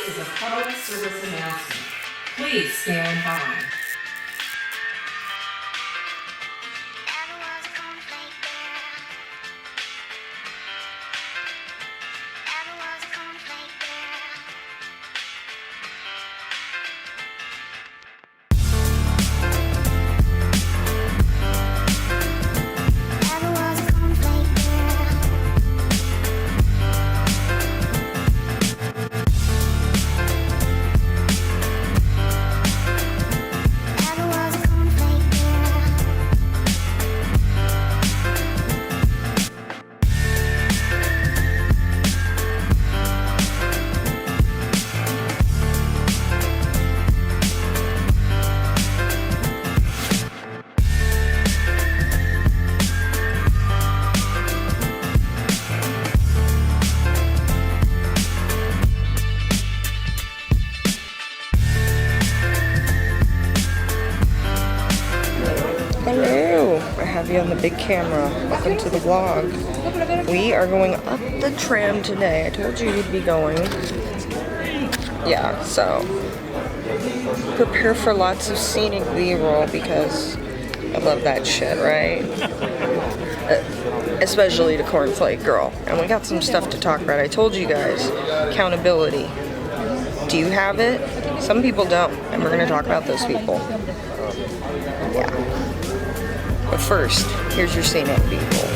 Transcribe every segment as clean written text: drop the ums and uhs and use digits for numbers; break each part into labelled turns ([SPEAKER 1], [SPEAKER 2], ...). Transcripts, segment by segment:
[SPEAKER 1] This is a public service announcement. Please stand by.
[SPEAKER 2] Hello, I have you on the big camera. Welcome to the vlog. We are going up the tram today. I told you you'd be going. Yeah, so prepare for lots of scenic B-roll because I love that shit, right? Especially the cornflake girl. And we got some stuff to talk about. I told you guys, accountability. Do you have it? Some people don't, and we're going to talk about those people. Yeah. But first, here's your scenic B-roll.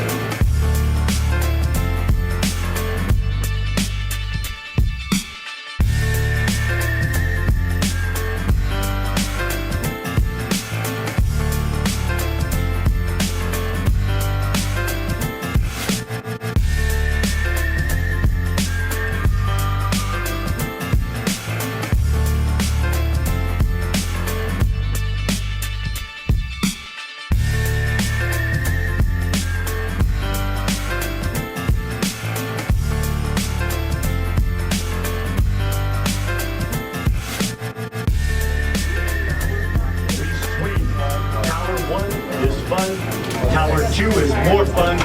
[SPEAKER 3] Tower 2 is more fun.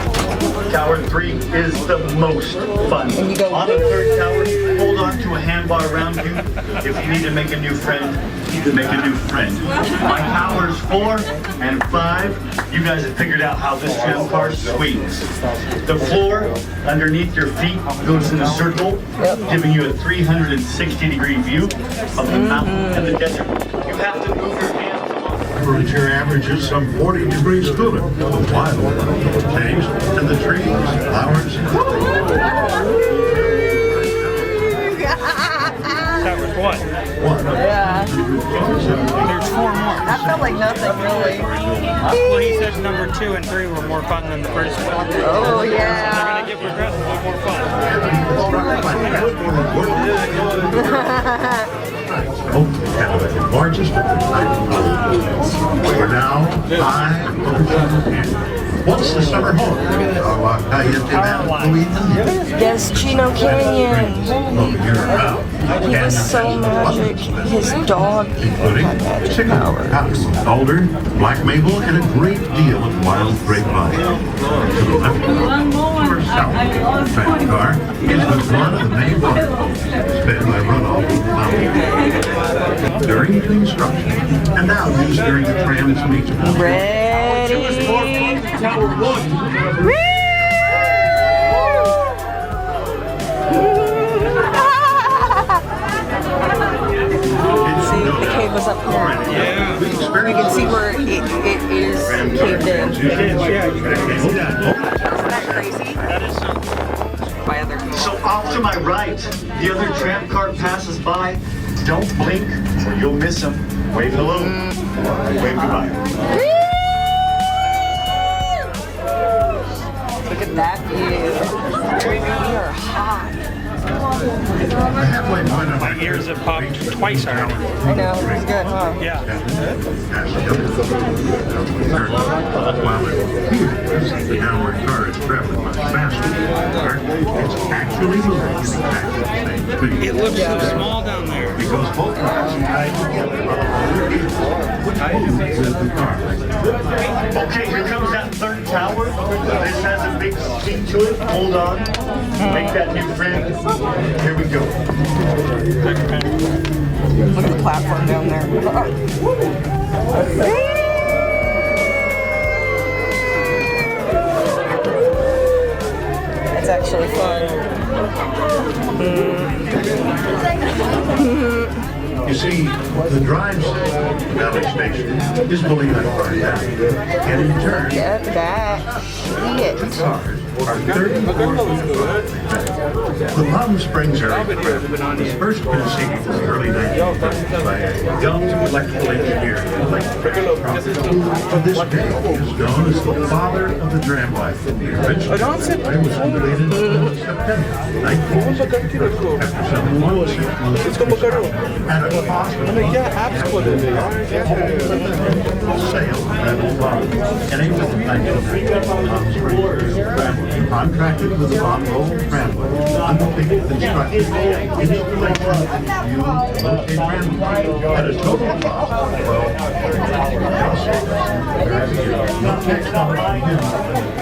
[SPEAKER 3] Tower 3 is the most fun. On the third tower, hold on to a handbar around you. If you need to make a new friend, make a new friend. On towers 4 and 5, you guys have figured out how this tram car swings. The floor underneath your feet goes in a circle, giving you a 360-degree view of the mountain and the desert. You have to move your hands.
[SPEAKER 4] Temperature averages some 40 degrees cooler. The wildlife will change, and the trees, flowers.
[SPEAKER 5] That was what?
[SPEAKER 4] One.
[SPEAKER 2] Yeah.
[SPEAKER 5] There's 4 more.
[SPEAKER 2] That felt like nothing, really.
[SPEAKER 5] Well, he says number 2 and 3 were more fun than the first one.
[SPEAKER 2] Oh,
[SPEAKER 5] They're
[SPEAKER 2] yeah.
[SPEAKER 5] gonna give progressively more fun.
[SPEAKER 4] The largest of the We're now high over what's the summer home?
[SPEAKER 2] Yes, Chino Canyon. He was so magic. His dog had magic powers.
[SPEAKER 4] Alder, black maple, and a great deal of wild grapevine. To the left, or south, the tram car is with one of the main waterfalls, fed by runoff from the mountain. During construction, and now used during the tram's meet.
[SPEAKER 2] Ready?
[SPEAKER 3] Tower 1.
[SPEAKER 2] See, the cave was up here.
[SPEAKER 5] Yeah.
[SPEAKER 2] We can see where it is caved in.
[SPEAKER 5] It is, yeah.
[SPEAKER 2] Isn't that crazy?
[SPEAKER 5] That is something.
[SPEAKER 2] My other people.
[SPEAKER 3] So off to my right, the other tram car passes by. Don't blink or you'll miss him. Wave hello. Wave goodbye.
[SPEAKER 2] Look at that view. We are hot.
[SPEAKER 5] My ears have popped twice already.
[SPEAKER 2] I know, it's good, huh?
[SPEAKER 5] Yeah.
[SPEAKER 4] The downward car is traveling much faster. It's actually moving at the same speed.
[SPEAKER 5] It looks so small down there.
[SPEAKER 4] Because both cars are tied together with the car.
[SPEAKER 3] Okay, here comes that third tower. This has a big speed to it. Hold on. Make that new friend. Here we go.
[SPEAKER 2] platform down there. It's actually fun.
[SPEAKER 4] You see, the drive valley station is believed to far down, and in turn,
[SPEAKER 2] Get that shit.
[SPEAKER 4] the cars are 34 The Palm Springs area was first conceived in the early 1930s by a young electrical engineer. To this day, he is known as the father of the tramway. The original tramway was completed in September 1960 after some months at a cost of sale that was in April 1990. Palm Springs Tramway contracted with the Palm Roll Tramway undertaking construction and installation of new located tramway at a total cost of Next up,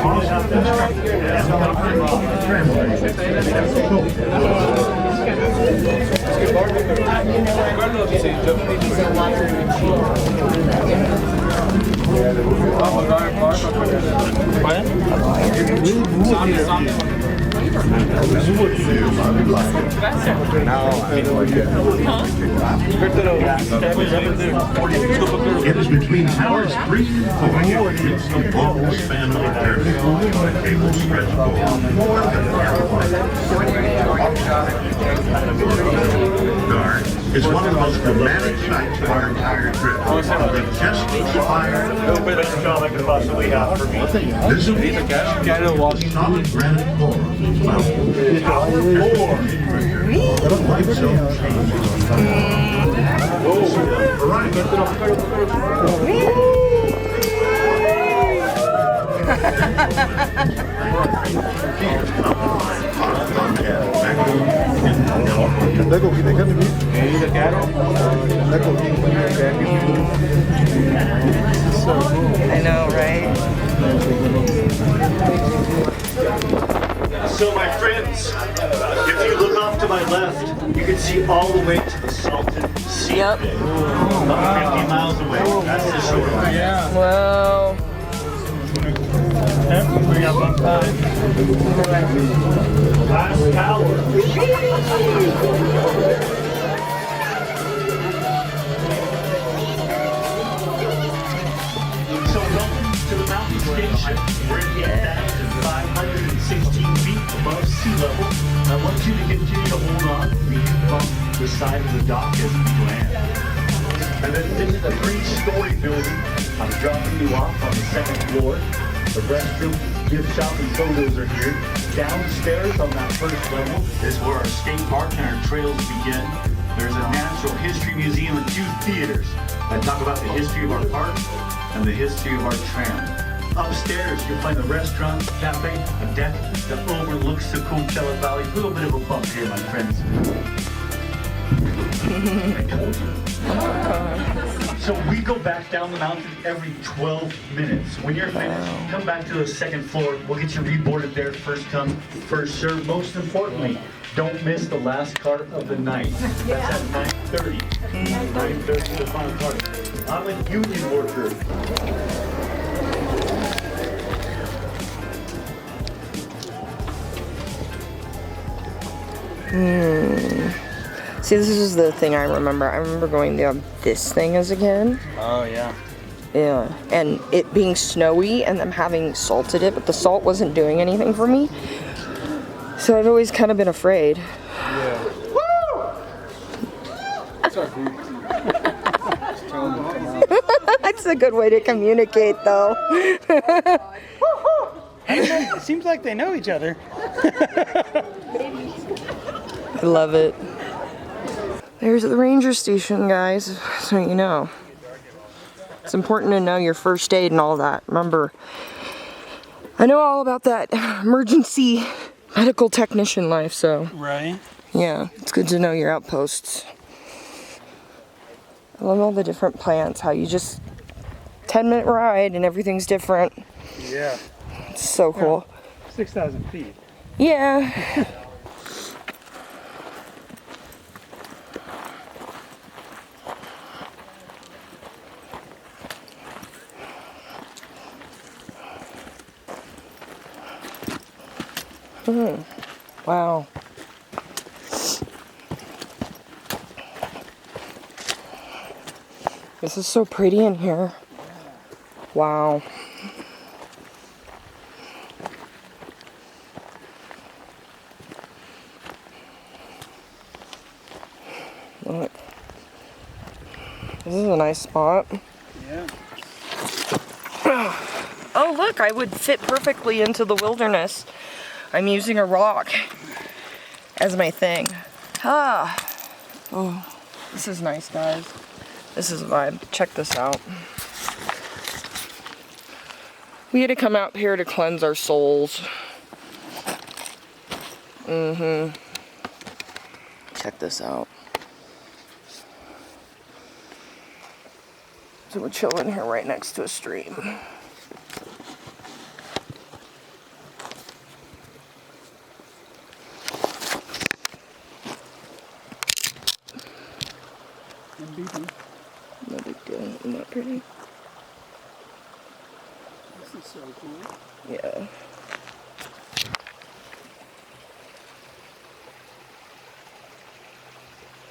[SPEAKER 4] cost of construction and operation of the tramway at a total It is between towers 3 and 4. It's the longest span of the airfield. The cable stretched over. Guard is one of the most dramatic sights of our entire trip. The majestic spire,
[SPEAKER 3] Best job I could possibly have for me.
[SPEAKER 4] visible solid granite core of this mountain. The light zone changes on
[SPEAKER 2] I know, right?
[SPEAKER 3] So my friends, if you look off to my left, you can see all the way to the Salton Sea.
[SPEAKER 2] Yep.
[SPEAKER 3] About 50 miles away. That's the shoreline.
[SPEAKER 5] Yeah.
[SPEAKER 2] Well,
[SPEAKER 5] Bring up on time.
[SPEAKER 3] Last tower. So welcome to the mountain station. We're at 8,516 feet above sea level. I want you to continue to hold on, lean from the side of the dock as we land. And then this is a 3-story building. I'm dropping you off on the 2nd floor. The restroom, gift shop, and photos are here. Downstairs on that 1st level is where our skate park and our trails begin. There's a natural history museum and 2 theaters that talk about the history of our park and the history of our tram. Upstairs, you'll find a restaurant, cafe, a deck that overlooks the Coachella Valley. A little bit of a bump here, my friends. I told you. So we go back down the mountain every 12 minutes. When you're finished, come back to the 2nd floor. We'll get you reboarded there. First come, first serve. Most importantly, don't miss the last cart of the night. That's at 9:30. 9:30, the final cart. I'm a union worker.
[SPEAKER 2] see, this is the thing I remember. I remember going down this thing as a kid.
[SPEAKER 5] Oh, yeah.
[SPEAKER 2] Yeah, and it being snowy and them having salted it, but the salt wasn't doing anything for me. So I've always kind of been afraid.
[SPEAKER 5] Yeah. That's our group. Just tell them to come out.
[SPEAKER 2] That's a good way to communicate, though.
[SPEAKER 5] It seems like they know each other.
[SPEAKER 2] I love it. There's the ranger station, guys, so you know. It's important to know your first aid and all that. Remember, I know all about that emergency medical technician life, so
[SPEAKER 5] Right.
[SPEAKER 2] yeah, it's good to know your outposts. I love all the different plants, how you just 10-minute ride and everything's different.
[SPEAKER 5] Yeah.
[SPEAKER 2] It's so cool.
[SPEAKER 5] 6,000 feet.
[SPEAKER 2] Yeah. Wow. This is so pretty in here. Wow. Look. This is a nice spot.
[SPEAKER 5] Yeah.
[SPEAKER 2] Oh, look, I would fit perfectly into the wilderness. I'm using a rock as my thing. Ah. Oh, this is nice, guys. This is a vibe. Check this out. We had to come out here to cleanse our souls. Check this out. So we're chilling here right next to a stream. No big deal. Isn't that pretty?
[SPEAKER 5] This is so cool.
[SPEAKER 2] Yeah.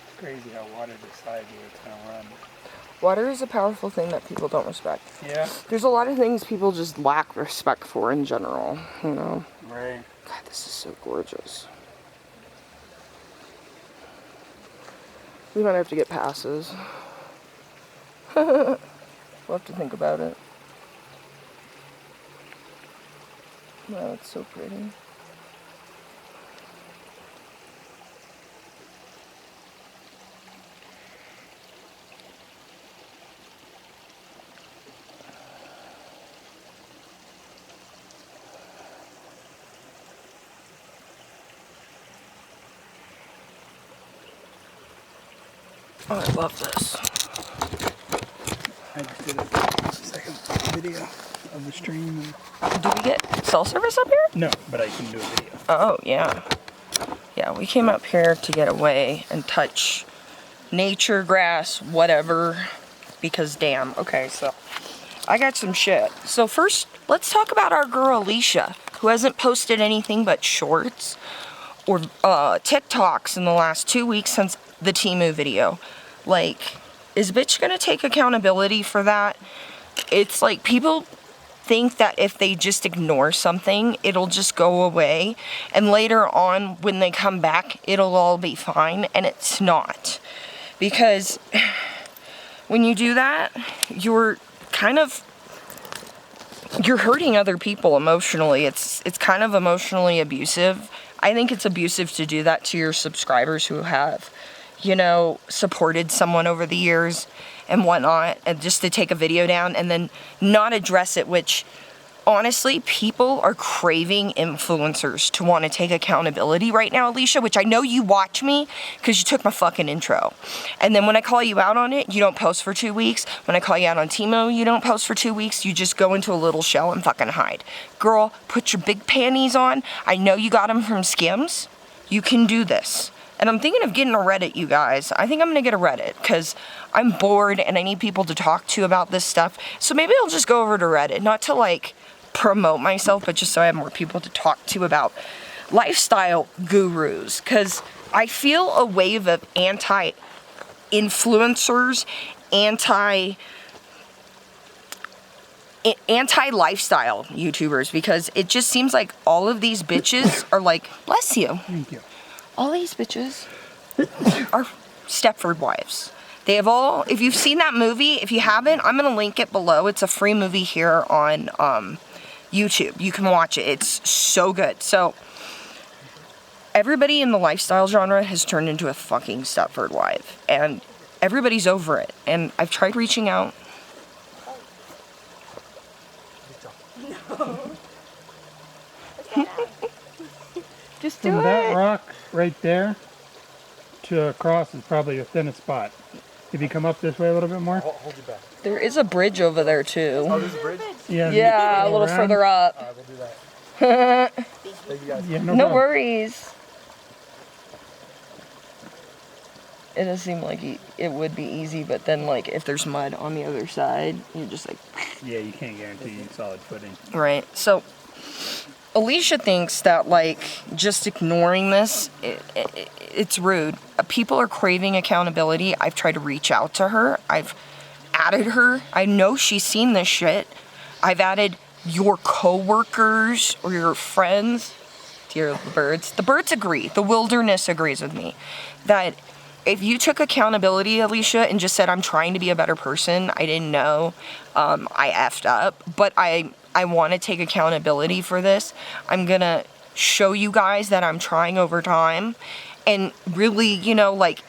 [SPEAKER 5] It's crazy how water decides where it's going to run.
[SPEAKER 2] Water is a powerful thing that people don't respect.
[SPEAKER 5] Yeah.
[SPEAKER 2] There's a lot of things people just lack respect for in general, you know?
[SPEAKER 5] Right.
[SPEAKER 2] God, this is so gorgeous. We might have to get passes. We'll have to think about it. Wow, it's so pretty. Oh, I love this.
[SPEAKER 5] I just did a second video of the stream.
[SPEAKER 2] Do we get cell service up here?
[SPEAKER 5] No, but I can do a video.
[SPEAKER 2] Oh, yeah. Yeah, we came up here to get away and touch nature, grass, whatever, because damn. Okay, so I got some shit. So first, let's talk about our girl Alicia, who hasn't posted anything but shorts or TikToks in the last 2 weeks since the Temu video. Like, is bitch gonna take accountability for that? It's like people think that if they just ignore something, it'll just go away, and later on when they come back, it'll all be fine, and it's not. Because when you do that, you're hurting other people emotionally. It's kind of emotionally abusive. I think it's abusive to do that to your subscribers who have, you know, supported someone over the years and whatnot, and just to take a video down and then not address it, which honestly, people are craving influencers to want to take accountability right now, Alicia, which I know you watch me because you took my fucking intro. And then when I call you out on it, you don't post for 2 weeks. When I call you out on Temu, you don't post for 2 weeks. You just go into a little shell and fucking hide. Girl, put your big panties on. I know you got them from Skims. You can do this. And I'm thinking of getting a Reddit, you guys. I think I'm going to get a Reddit because I'm bored and I need people to talk to about this stuff. So maybe I'll just go over to Reddit, not to like promote myself, but just so I have more people to talk to about lifestyle gurus. Because I feel a wave of anti-influencers, anti-lifestyle YouTubers, because it just seems like all of these bitches are like, bless you.
[SPEAKER 5] Thank you.
[SPEAKER 2] All these bitches are Stepford wives. They have all, if you've seen that movie, if you haven't, I'm going to link it below. It's a free movie here on YouTube. You can watch it. It's so good. So, everybody in the lifestyle genre has turned into a fucking Stepford wife. And everybody's over it. And I've tried reaching out. Just do
[SPEAKER 5] From
[SPEAKER 2] it.
[SPEAKER 5] that rock right there to across is probably the thinnest spot. If you come up this way a little bit more.
[SPEAKER 6] Hold you back.
[SPEAKER 2] There is a bridge over there too.
[SPEAKER 6] Oh, there's a bridge?
[SPEAKER 5] Yeah.
[SPEAKER 2] Yeah, a little
[SPEAKER 5] around.
[SPEAKER 2] further up.
[SPEAKER 6] We'll do that. Thank you guys.
[SPEAKER 5] Yeah,
[SPEAKER 2] No
[SPEAKER 5] problem.
[SPEAKER 2] worries. It does seem like it would be easy, but then like if there's mud on the other side, you're just like,
[SPEAKER 5] Yeah, you can't guarantee solid footing.
[SPEAKER 2] right. So Alicia thinks that, like, just ignoring this, it's rude. People are craving accountability. I've tried to reach out to her. I've added her. I know she's seen this shit. I've added your co-workers or your friends. Dear birds. The birds agree. The wilderness agrees with me. That if you took accountability, Alicia, and just said, I'm trying to be a better person, I didn't know, I effed up, but I want to take accountability for this. I'm going to show you guys that I'm trying over time. And really, you know, like,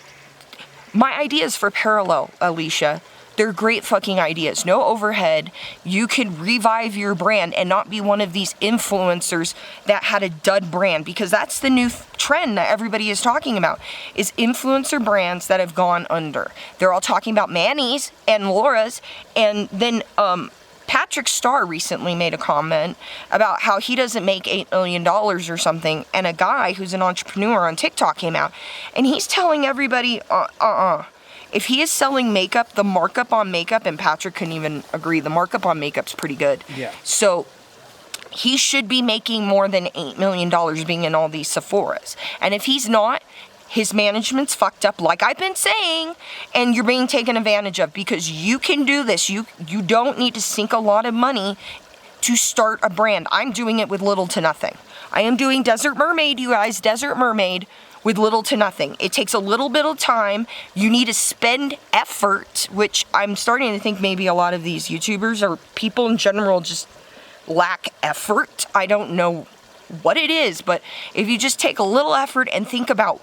[SPEAKER 2] my ideas for Parallel, Alicia, they're great fucking ideas. No overhead. You could revive your brand and not be one of these influencers that had a dud brand, because that's the new trend that everybody is talking about, is influencer brands that have gone under. They're all talking about Manny's and Laura's, and then Patrick Starr recently made a comment about how he doesn't make $8 million or something, and a guy who's an entrepreneur on TikTok came out, and he's telling everybody, if he is selling makeup, the markup on makeup, and Patrick couldn't even agree, the markup on makeup's pretty good.
[SPEAKER 5] Yeah.
[SPEAKER 2] So he should be making more than $8 million being in all these Sephoras. And if he's not, his management's fucked up, like I've been saying, and you're being taken advantage of, because you can do this. You don't need to sink a lot of money to start a brand. I'm doing it with little to nothing. I am doing Desert Mermaid, you guys, Desert Mermaid, with little to nothing. It takes a little bit of time. You need to spend effort, which I'm starting to think maybe a lot of these YouTubers or people in general just lack effort. I don't know what it is, but if you just take a little effort and think about,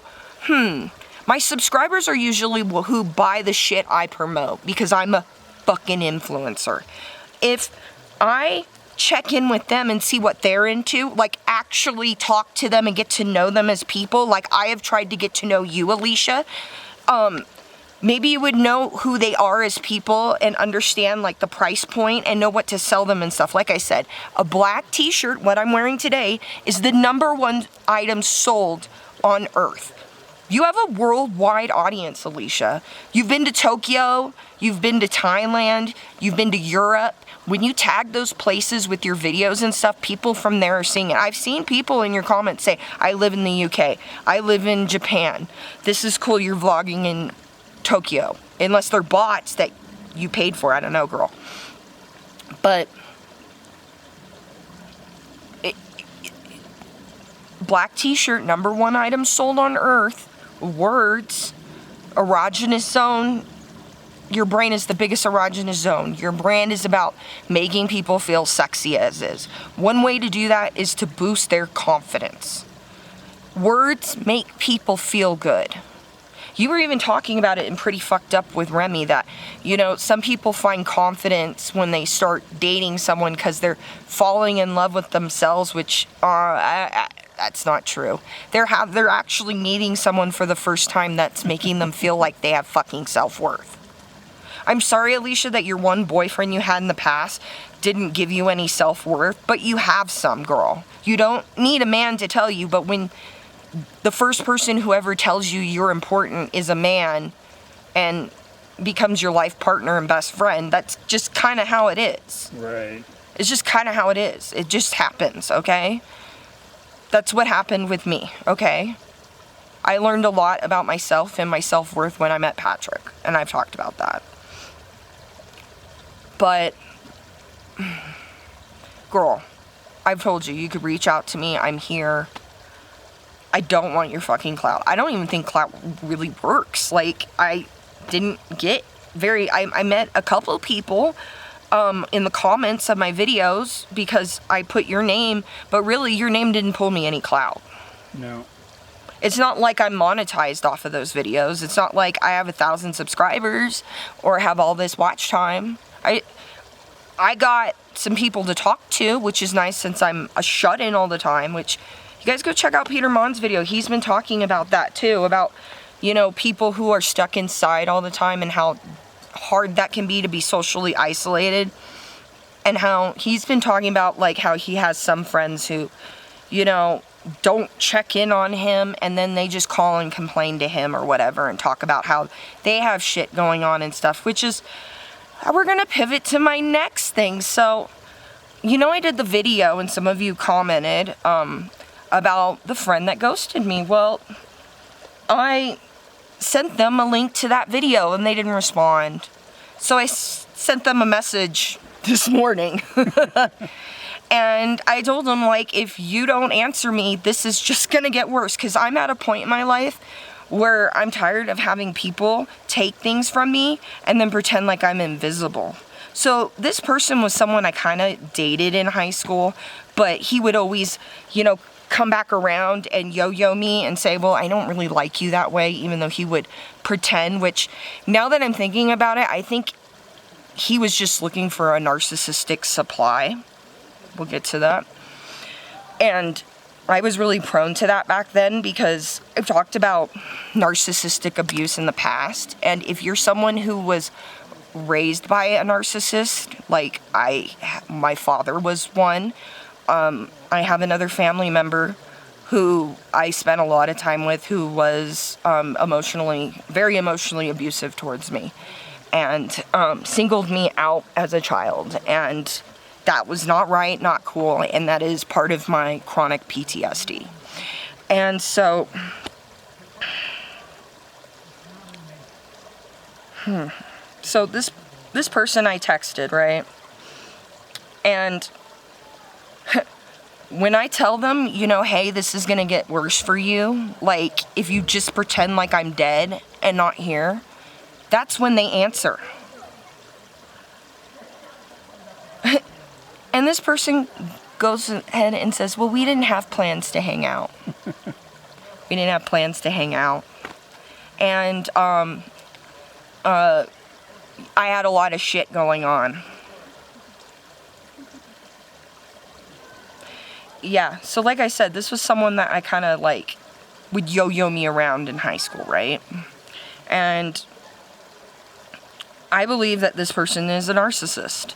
[SPEAKER 2] my subscribers are usually who buy the shit I promote, because I'm a fucking influencer. If I check in with them and see what they're into, like actually talk to them and get to know them as people, like I have tried to get to know you, Alicia, maybe you would know who they are as people and understand like the price point and know what to sell them and stuff. Like I said, a black t-shirt, what I'm wearing today, is the #1 item sold on Earth. You have a worldwide audience, Alicia. You've been to Tokyo, you've been to Thailand, you've been to Europe. When you tag those places with your videos and stuff, people from there are seeing it. I've seen people in your comments say, I live in the UK, I live in Japan. This is cool, you're vlogging in Tokyo. Unless they're bots that you paid for, I don't know, girl. But black t-shirt, #1 item sold on Earth. Words, erogenous zone. Your brain is the biggest erogenous zone. Your brand is about making people feel sexy as is. One way to do that is to boost their confidence. Words make people feel good. You were even talking about it in Pretty Fucked Up with Remy that, you know, some people find confidence when they start dating someone because they're falling in love with themselves, which that's not true. They're actually meeting someone for the first time that's making them feel like they have fucking self-worth. I'm sorry, Alicia, that your one boyfriend you had in the past didn't give you any self-worth, but you have some, girl. You don't need a man to tell you, but when the first person who ever tells you you're important is a man and becomes your life partner and best friend, that's just kind of how it is.
[SPEAKER 5] Right.
[SPEAKER 2] It's just kind of how it is. It just happens, okay? That's what happened with me, okay? I learned a lot about myself and my self-worth when I met Patrick, and I've talked about that. But, girl, I've told you, you could reach out to me. I'm here. I don't want your fucking clout. I don't even think clout really works. Like, I didn't get I met a couple of people in the comments of my videos because I put your name, but really your name didn't pull me any clout.
[SPEAKER 5] No.
[SPEAKER 2] It's not like I'm monetized off of those videos. It's not like I have 1,000 subscribers or have all this watch time. I got some people to talk to, which is nice since I'm a shut-in all the time, which you guys go check out Peter Mon's video. He's been talking about that too, about, you know, people who are stuck inside all the time and how hard that can be to be socially isolated, and how he's been talking about like how he has some friends who, you know, don't check in on him and then they just call and complain to him or whatever and talk about how they have shit going on and stuff, which is, we're gonna pivot to my next thing. So you know, I did the video and some of you commented about the friend that ghosted me. Well, I sent them a link to that video and they didn't respond. So I sent them a message this morning. And I told them, like, if you don't answer me, this is just gonna get worse. Because I'm at a point in my life where I'm tired of having people take things from me and then pretend like I'm invisible. So this person was someone I kind of dated in high school, but he would always, you know, come back around and yo-yo me and say, well, I don't really like you that way, even though he would pretend, which now that I'm thinking about it, I think he was just looking for a narcissistic supply. We'll get to that. And I was really prone to that back then because I've talked about narcissistic abuse in the past. And if you're someone who was raised by a narcissist, like my father was one, I have another family member who I spent a lot of time with who was very emotionally abusive towards me and singled me out as a child. And that was not right, not cool, and that is part of my chronic PTSD. And so, so this person I texted, right? And when I tell them, you know, hey, this is gonna get worse for you, like, if you just pretend like I'm dead and not here, that's when they answer. And this person goes ahead and says, well, we didn't have plans to hang out. We didn't have plans to hang out. And I had a lot of shit going on. Yeah, so like I said, this was someone that I kind of like would yo-yo me around in high school, right? And I believe that this person is a narcissist.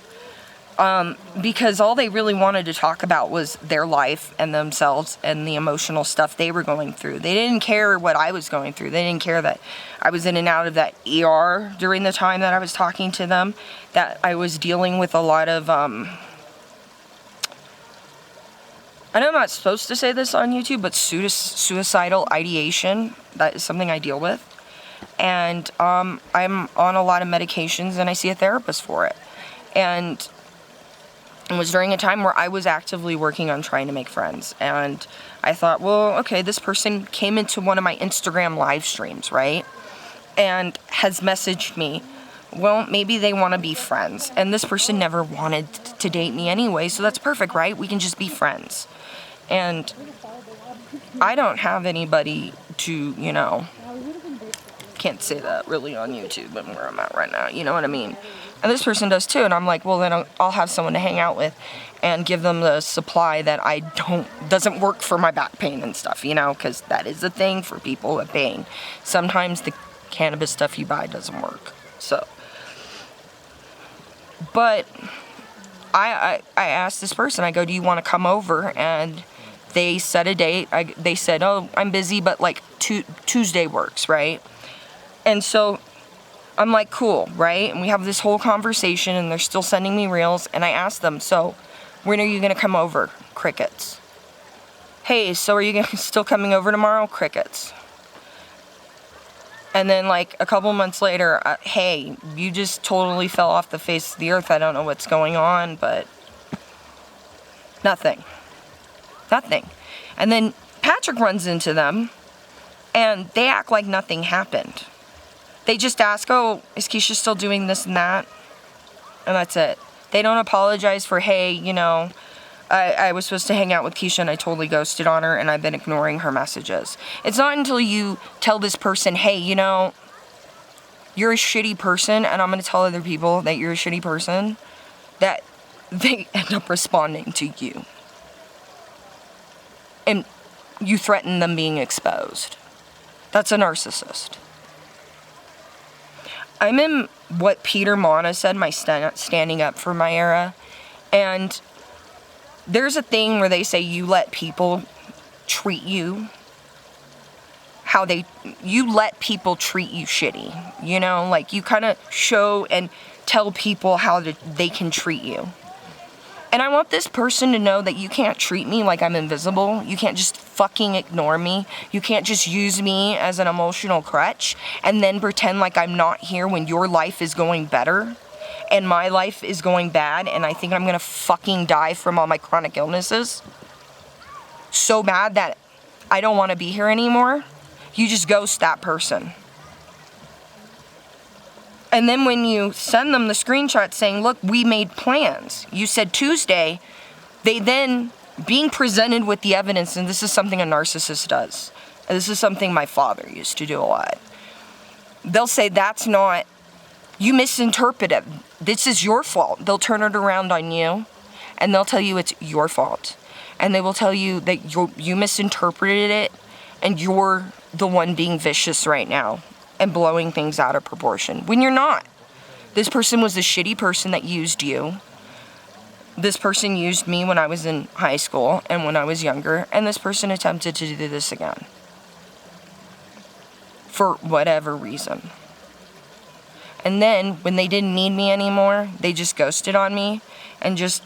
[SPEAKER 2] Because all they really wanted to talk about was their life and themselves and the emotional stuff they were going through. They didn't care what I was going through. They didn't care that I was in and out of that ER during the time that I was talking to them, that I was dealing with a lot of, I know I'm not supposed to say this on YouTube, but suicidal ideation. That is something I deal with. And I'm on a lot of medications and I see a therapist for it. And it was during a time where I was actively working on trying to make friends. And I thought, well, okay, this person came into one of my Instagram live streams, right? And has messaged me. Well, maybe they want to be friends. And this person never wanted to date me anyway, so that's perfect, right? We can just be friends. And I don't have anybody to, you know, can't say that really on YouTube and where I'm at right now, you know what I mean? And this person does too, and I'm like, well, then I'll have someone to hang out with and give them the supply that doesn't work for my back pain and stuff, you know, because that is a thing for people with pain. Sometimes the cannabis stuff you buy doesn't work, so. But I asked this person, I go, do you want to come over? And they set a date. They said, oh, I'm busy, but like Tuesday works, right? And so I'm like, cool, right? And we have this whole conversation and they're still sending me reels. And I asked them, so when are you going to come over? Crickets. Hey, so are you still coming over tomorrow? Crickets. And then like a couple months later, hey, you just totally fell off the face of the earth. I don't know what's going on, but nothing. Nothing. And then Patrick runs into them and they act like nothing happened. They just ask, oh, is Keisha still doing this and that? And that's it. They don't apologize for, hey, you know, I was supposed to hang out with Keisha and I totally ghosted on her and I've been ignoring her messages. It's not until you tell this person, hey, you know, you're a shitty person and I'm going to tell other people that you're a shitty person, that they end up responding to you. And you threaten them being exposed. That's a narcissist. I'm in what Peter Mana said, my standing up for my era, and there's a thing where they say you let people treat you how you let people treat you shitty, you know, like you kind of show and tell people how they can treat you. And I want this person to know that you can't treat me like I'm invisible. You can't just fucking ignore me. You can't just use me as an emotional crutch and then pretend like I'm not here when your life is going better and my life is going bad and I think I'm gonna fucking die from all my chronic illnesses. So bad that I don't want to be here anymore. You just ghost that person. And then when you send them the screenshot saying, look, we made plans. You said Tuesday. They then, being presented with the evidence, and this is something a narcissist does. And this is something my father used to do a lot. They'll say, that's not, you misinterpreted. This is your fault. They'll turn it around on you. And they'll tell you it's your fault. And they will tell you that you misinterpreted it. And you're the one being vicious right now. And blowing things out of proportion. When you're not. This person was the shitty person that used you. This person used me when I was in high school and when I was younger. And this person attempted to do this again. For whatever reason. And then, when they didn't need me anymore, they just ghosted on me. And just,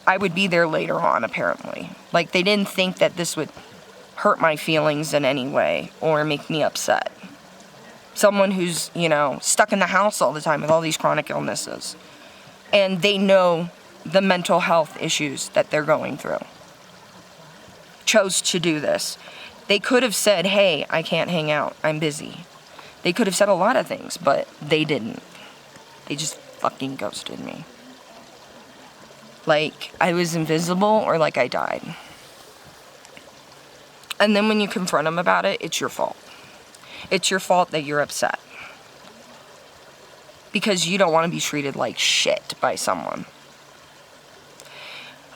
[SPEAKER 2] I would be there later on, apparently. Like, they didn't think that this would hurt my feelings in any way or make me upset. Someone who's, you know, stuck in the house all the time with all these chronic illnesses. And they know the mental health issues that they're going through. Chose to do this. They could have said, hey, I can't hang out, I'm busy. They could have said a lot of things, but they didn't. They just fucking ghosted me. Like I was invisible or like I died. And then when you confront them about it, it's your fault. It's your fault that you're upset. Because you don't want to be treated like shit by someone.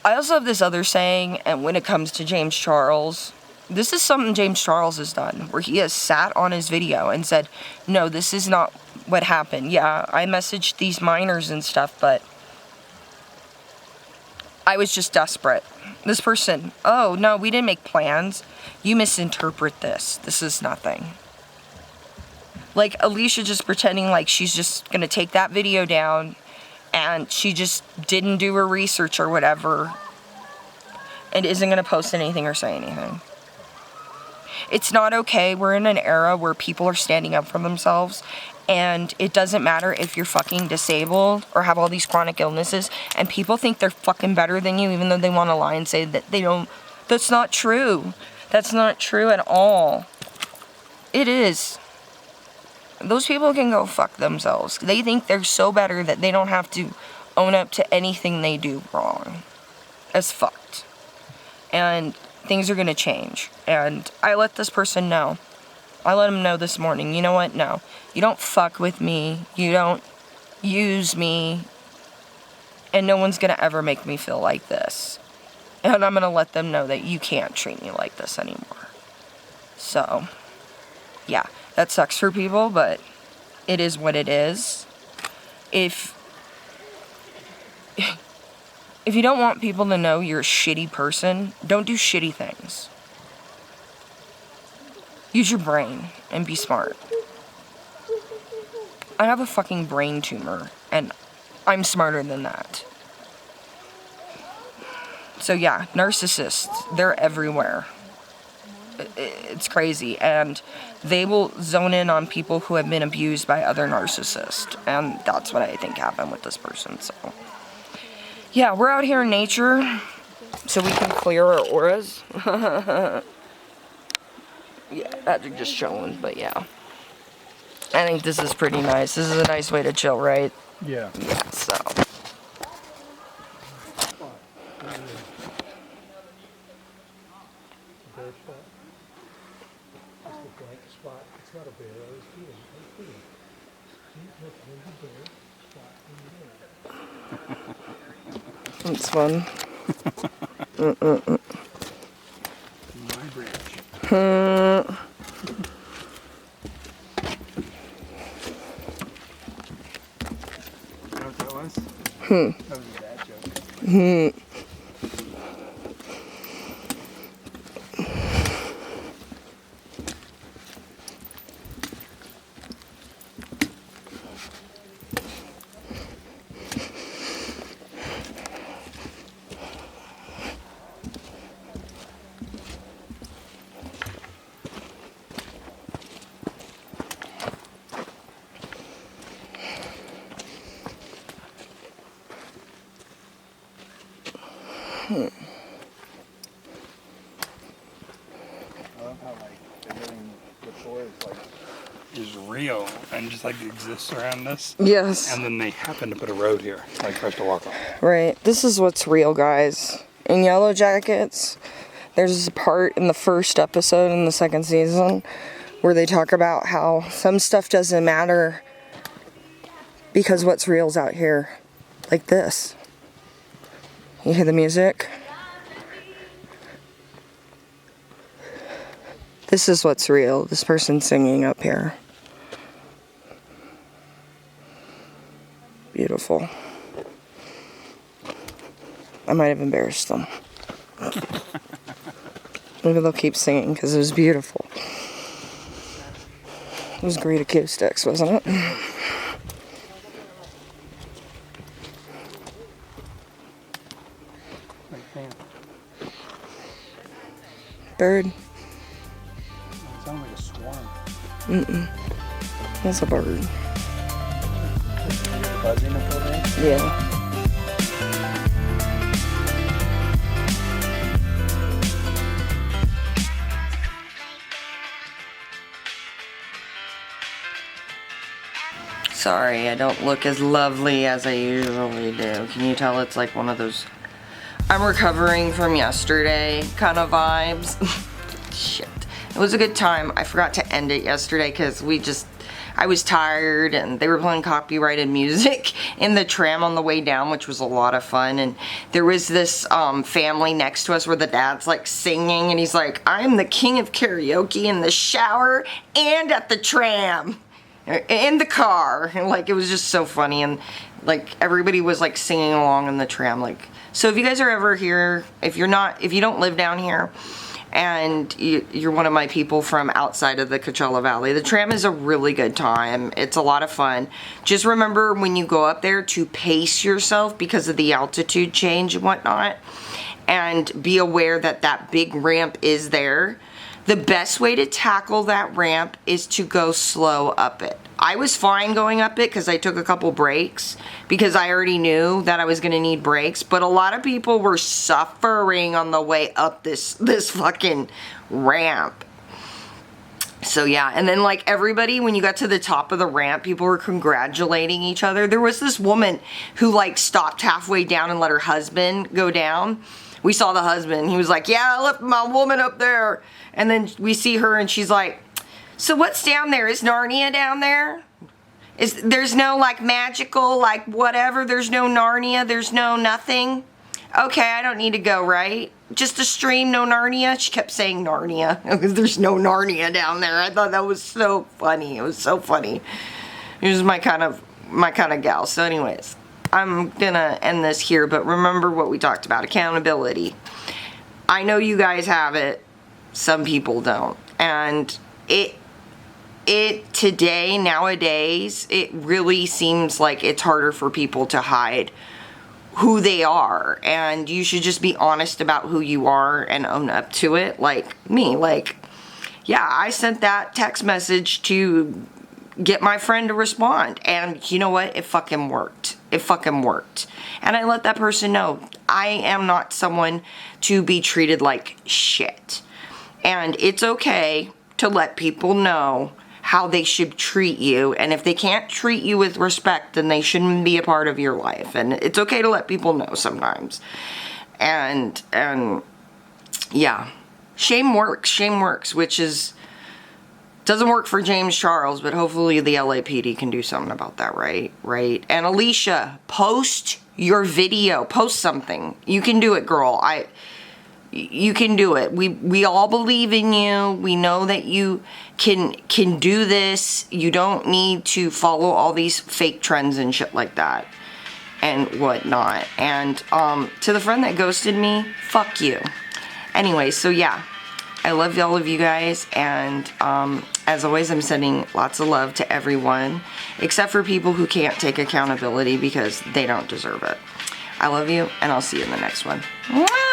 [SPEAKER 2] I also have this other saying, and when it comes to James Charles, this is something James Charles has done, where he has sat on his video and said, no, this is not what happened. Yeah, I messaged these minors and stuff, but I was just desperate. This person, oh, no, we didn't make plans. You misinterpret this. This is nothing. Like, Alicia just pretending like she's just gonna take that video down and she just didn't do her research or whatever and isn't gonna post anything or say anything. It's not okay. We're in an era where people are standing up for themselves and it doesn't matter if you're fucking disabled or have all these chronic illnesses and people think they're fucking better than you even though they want to lie and say that they don't. That's not true. That's not true at all. It is. Those people can go fuck themselves. They think they're so better that they don't have to own up to anything they do wrong. That's fucked. And things are gonna change. And I let this person know. I let him know this morning, you know what? No. You don't fuck with me. You don't use me. And no one's gonna ever make me feel like this. And I'm gonna let them know that you can't treat me like this anymore. So, yeah. That sucks for people, but it is what it is. If you don't want people to know you're a shitty person, don't do shitty things. Use your brain and be smart. I have a fucking brain tumor, and I'm smarter than that. So yeah, narcissists, they're everywhere. It's crazy, and they will zone in on people who have been abused by other narcissists, and that's what I think happened with this person. So yeah, we're out here in nature so we can clear our auras. Yeah, that's just showing, but yeah, I think this is pretty nice. This is a nice way to chill, right?
[SPEAKER 5] Yeah.
[SPEAKER 2] Yeah, so it's fun.
[SPEAKER 5] My branch. You know what that was? That was a bad joke. is real and just like exists around us.
[SPEAKER 2] Yes.
[SPEAKER 5] And then they happen to put a road here, like for us to walk on.
[SPEAKER 2] Right. This is what's real, guys. In Yellow Jackets, there's a part in the first episode in the second season where they talk about how some stuff doesn't matter because what's real's out here. Like this. You hear the music? This is what's real. This person's singing up here. Beautiful. I might have embarrassed them. Maybe they'll keep singing because it was beautiful. It was great acoustics, wasn't it? Bird.
[SPEAKER 5] It sounds like a swarm.
[SPEAKER 2] That's a bird.
[SPEAKER 5] Buzzing up over there?
[SPEAKER 2] Yeah. Sorry, I don't look as lovely as I usually do. Can you tell it's like one of those I'm recovering from yesterday kind of vibes? Shit. It was a good time. I forgot to end it yesterday because I was tired and they were playing copyrighted music in the tram on the way down, which was a lot of fun. And there was this family next to us where the dad's like singing and he's like, I'm the king of karaoke in the shower and at the tram. In the car. And like, it was just so funny. And like, everybody was like singing along in the tram. Like, so if you guys are ever here, if you don't live down here, and you're one of my people from outside of the Coachella Valley, the tram is a really good time. It's a lot of fun. Just remember when you go up there to pace yourself because of the altitude change and whatnot, and be aware that that big ramp is there. The best way to tackle that ramp is to go slow up it. I was fine going up it because I took a couple breaks because I already knew that I was going to need breaks, but a lot of people were suffering on the way up this fucking ramp. So yeah, and then like everybody, when you got to the top of the ramp, people were congratulating each other. There was this woman who like stopped halfway down and let her husband go down. We saw the husband. He was like, yeah, I left my woman up there. And then we see her and she's like, so what's down there? Is Narnia down there? There's no like magical, like whatever. There's no Narnia. There's no nothing. Okay, I don't need to go, right? Just a stream, no Narnia? She kept saying Narnia because there's no Narnia down there. I thought that was so funny. It was so funny. It was my kind of gal. So anyways, I'm gonna end this here, but remember what we talked about, accountability. I know you guys have it. Some people don't. And today, nowadays, it really seems like it's harder for people to hide who they are. And you should just be honest about who you are and own up to it. Like me, like, yeah, I sent that text message to get my friend to respond. And you know what? It fucking worked. It fucking worked. And I let that person know I am not someone to be treated like shit. And it's okay to let people know how they should treat you. And if they can't treat you with respect, then they shouldn't be a part of your life. And it's okay to let people know sometimes. And yeah, shame works, which doesn't work for James Charles, but hopefully the LAPD can do something about that, right? Right. And Alicia, post your video, post something. You can do it, girl. You can do it. We all believe in you. We know that you can do this. You don't need to follow all these fake trends and shit like that and whatnot. And to the friend that ghosted me, fuck you. Anyway, so yeah, I love all of you guys, and as always, I'm sending lots of love to everyone except for people who can't take accountability because they don't deserve it. I love you, and I'll see you in the next one. Mwah!